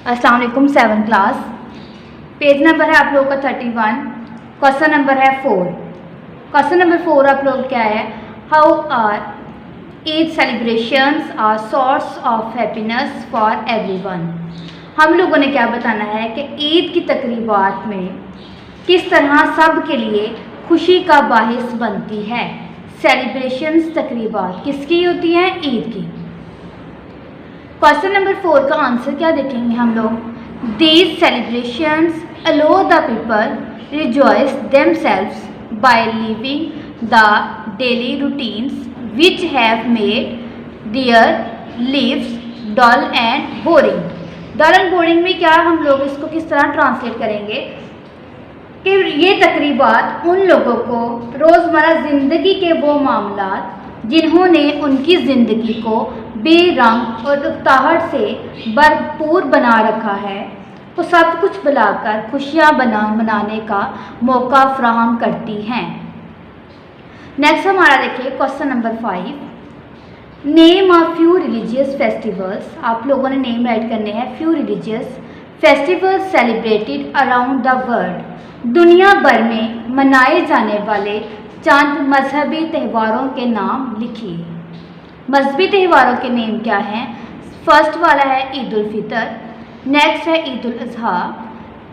अस्सलाम वालेकुम। 7 class, page number है आप लोगों का 31, क्वेश्चन नंबर है 4। क्वेश्चन नंबर 4 आप लोग क्या है, how are Eid celebrations are source of happiness for everyone. हम लोगों ने क्या बताना है कि ईद की तकरीबात में किस तरह सब के लिए खुशी का बाहिस बनती है। सेलिब्रेशंस तकरीबात किसकी होती हैं? ईद की। क्वेश्चन नंबर 4 का आंसर क्या देखेंगे हम लोग, these celebrations allow the people rejoice themselves by living the daily routines which have made their lives dull and boring. Dull and boring में क्या हम लोग इसको किस तरह ट्रांसलेट करेंगे कि ये तकरीबात उन लोगों को रोज़मर्रा ज़िंदगी के वो मामलात जिन्होंने उनकी ज़िंदगी को बेरंग और उकताहट से भरपूर बना रखा है, वो सब कुछ बुलाकर खुशियाँ मनाने का मौका फराहम करती हैं। नेक्स्ट हमारा देखिए question number 5, name of few religious festivals. आप लोगों ने नेम राइट करने हैं few religious festivals celebrated around the world. दुनिया भर में मनाए जाने वाले चंद मजहबी त्योहारों के नाम लिखिए। मजहबी त्योहारों के नेम क्या हैं? फर्स्ट वाला है ईद उल फितर, नेक्स्ट है ईद उल अजहा,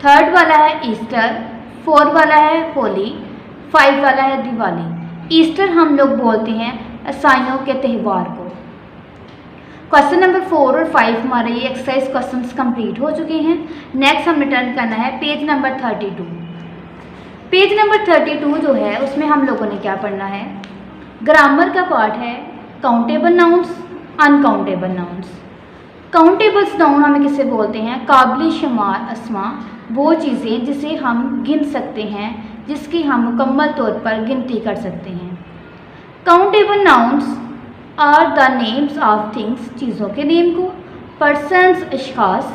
थर्ड वाला है ईस्टर, 4 वाला है होली, 5 वाला है दिवाली। ईस्टर हम लोग बोलते हैं ईसाइयों के त्यौहार को। क्वेश्चन नंबर 4 और 5 हमारे ये एक्सरसाइज क्वेश्चंस कंप्लीट हो चुके हैं। नेक्स्ट हमें टर्न करना है पेज नंबर 32। पेज नंबर 32 जो है उसमें हम लोगों ने क्या पढ़ना है, ग्रामर का पार्ट है countable nouns, uncountable nouns. Countables noun हमें किसे बोलते हैं? काबिल शुमार अस्मा, वो चीज़ें जिसे हम गिन सकते हैं, जिसकी हम मुकम्मल तौर पर गिनती कर सकते हैं। Countable nouns are the names of things, चीज़ों के नेम को, पर्सन्स अशखास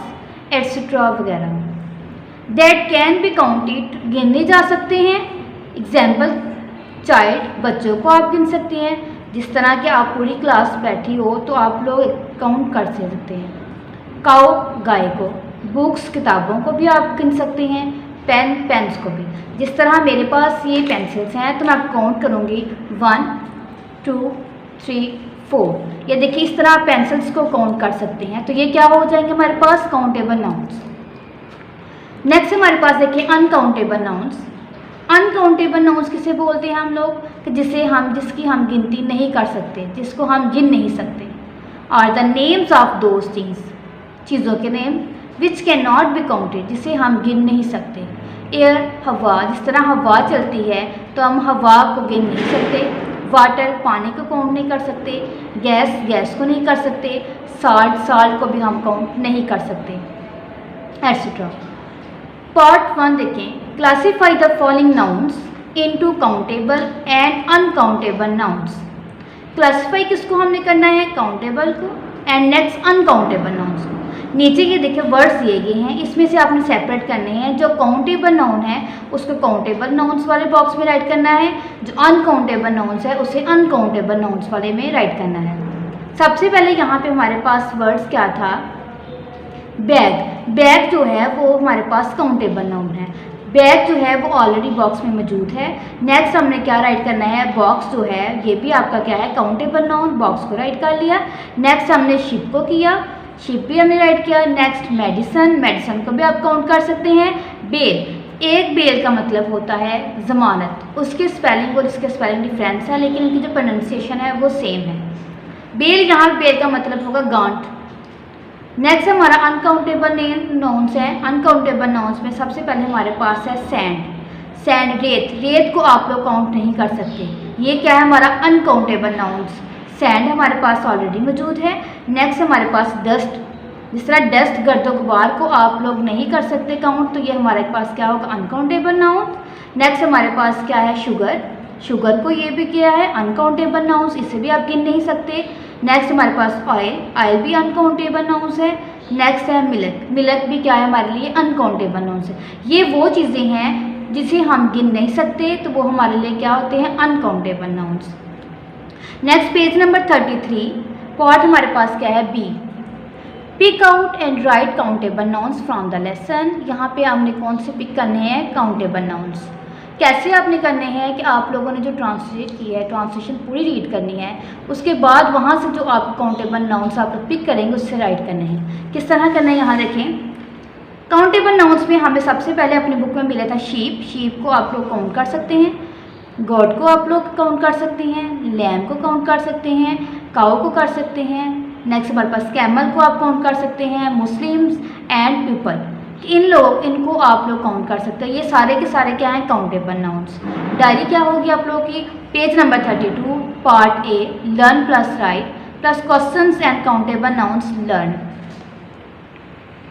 एट्सेट्रा वगैरह, दैट कैन बी काउंटेड, गिने जा सकते हैं। एग्जाम्पल चाइल्ड, बच्चों को आप गिन सकते हैं। जिस तरह कि आप पूरी क्लास बैठी हो तो आप लोग काउंट कर सकते हैं। काउ, गाय को, बुक्स, किताबों को भी आप गिन सकते हैं, पेन, पेन्स को भी। जिस तरह मेरे पास ये पेंसिल्स हैं तो मैं आप काउंट करूँगी 1 2 3 4। ये देखिए इस तरह आप पेंसिल्स को काउंट कर सकते हैं। तो ये क्या हो जाएंगे हमारे पास? Countable nouns. नेक्स्ट हमारे पास देखिए अनकाउंटेबल नाउन्स। अनकाउंटेबल नाउन्स किसे बोलते हैं हम लोग कि जिसकी हम गिनती नहीं कर सकते, जिसको हम गिन नहीं सकते। और the names of those things, चीज़ों के name, which can not be counted, जिसे हम गिन नहीं सकते। एयर, हवा, जिस तरह हवा चलती है तो हम हवा को गिन नहीं सकते। वाटर, पानी को काउंट नहीं कर सकते। गैस, गैस को नहीं कर सकते। साल्ट, साल्ट को भी हम काउंट नहीं कर सकते, एट्सेट्रा। पार्ट 1 देखें, classify the following nouns into countable and uncountable nouns. Classify किसको हमने करना है? काउंटेबल को, एंड नेक्स्ट अनकाउंटेबल नाउन्स को। नीचे ये देखिए वर्ड्स दिए गए हैं, इसमें से आपने सेपरेट करने हैं। जो काउंटेबल नाउन है उसको काउंटेबल नाउन्स वाले बॉक्स में राइट करना है, जो अनकाउंटेबल नाउन्स है उसे अनकाउंटेबल नाउन्स वाले में राइट करना है। सबसे पहले यहाँ पे हमारे पास वर्ड्स क्या था? बैग। बैग जो है वो हमारे पास काउंटेबल नाउन है। बैग जो है वो ऑलरेडी बॉक्स में मौजूद है। नेक्स्ट हमने क्या राइट करना है? बॉक्स जो है ये भी आपका क्या है? काउंटेबल नाउन, बॉक्स को राइट कर लिया। नेक्स्ट हमने शिप को किया, शिप भी हमने राइट किया। नेक्स्ट मेडिसन, मेडिसन को भी आप काउंट कर सकते हैं। बेल, एक बेल का मतलब होता है ज़मानत। उसके स्पेलिंग और इसके स्पेलिंग डिफरेंस है, लेकिन उनकी जो प्रोनाउंसिएशन है वो सेम है। बेल, यहाँ बेल का मतलब होगा गांठ। नेक्स्ट हमारा अनकाउंटेबल नाउन्स है। अनकाउंटेबल नाउन्स में सबसे पहले हमारे पास है सैंड। सैंड, रेत। रेत को आप लोग काउंट नहीं कर सकते, ये क्या है? हमारा अनकाउंटेबल नाउन्स। सैंड हमारे पास ऑलरेडी मौजूद है। नेक्स्ट हमारे पास डस्ट। जिस तरह डस्ट, गर्दो गुबार को आप लोग नहीं कर सकते काउंट, तो ये हमारे पास क्या होगा? Uncountable noun. नेक्स्ट हमारे पास क्या है? शुगर। शुगर को ये भी किया है अनकाउंटेबल नाउन्स, इसे भी आप गिन नहीं सकते। नेक्स्ट हमारे पास ऑयल। ऑयल भी अनकाउंटेबल नाउन्स है। नेक्स्ट है मिल्क। मिल्क भी क्या है? हमारे लिए अनकाउंटेबल नाउन्स है। ये वो चीज़ें हैं जिसे हम गिन नहीं सकते, तो वो हमारे लिए क्या होते हैं? Uncountable nouns. Next page number 33, part हमारे पास क्या है? B. Pick out and write countable nouns from the lesson. यहाँ पे हमने कौन से पिक करने हैं, काउंटेबल नाउन्स। कैसे आपने करने हैं कि आप लोगों ने जो ट्रांसलेट किया है, ट्रांसलेशन पूरी रीड करनी है, उसके बाद वहाँ से जो आप काउंटेबल नाउन्स आप लोग पिक करेंगे उससे राइट करने हैं। किस तरह करना है यहाँ देखें। काउंटेबल नाउन्स में हमें सबसे पहले अपनी बुक में मिला था शीप। शीप को आप लोग काउंट कर सकते हैं, गॉड को आप लोग काउंट कर सकते हैं, लैम को काउंट कर सकते हैं, काऊ को कर सकते हैं। नेक्स्ट हमारे पास कैमल को आप काउंट कर सकते हैं, मुस्लिम्स एंड पीपल, इनको आप लोग काउंट कर सकते हैं। ये सारे के सारे क्या हैं, काउंटेबल नाउन्स। डायरी क्या होगी आप लोगों की, page number 32, part A, learn plus right plus questions and countable nouns learn.